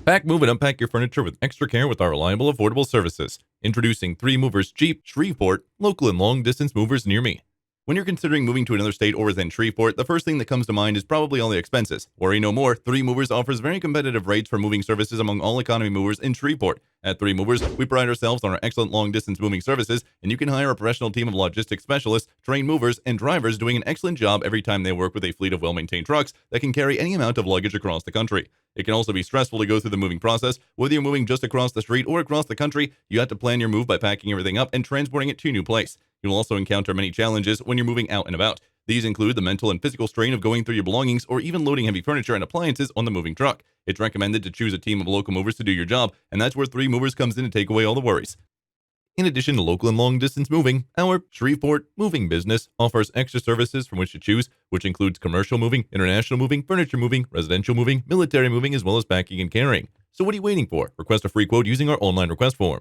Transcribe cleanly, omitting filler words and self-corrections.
Pack, move, and unpack your furniture with extra care with our reliable, affordable services. Introducing 3 Movers Jeep, Shreveport, local and long-distance movers near me. When you're considering moving to another state or within Shreveport, the first thing that comes to mind is probably all the expenses. Worry no more, 3 Movers offers very competitive rates for moving services among all economy movers in Shreveport. At 3 Movers, we pride ourselves on our excellent long-distance moving services, and you can hire a professional team of logistics specialists, trained movers, and drivers doing an excellent job every time they work with a fleet of well-maintained trucks that can carry any amount of luggage across the country. It can also be stressful to go through the moving process. Whether you're moving just across the street or across the country, you have to plan your move by packing everything up and transporting it to a new place. You'll also encounter many challenges when you're moving out and about. These include the mental and physical strain of going through your belongings or even loading heavy furniture and appliances on the moving truck. It's recommended to choose a team of local movers to do your job, and that's where 3 Movers comes in to take away all the worries. In addition to local and long-distance moving, our Shreveport moving business offers extra services from which to choose, which includes commercial moving, international moving, furniture moving, residential moving, military moving, as well as packing and carrying. So what are you waiting for? Request a free quote using our online request form.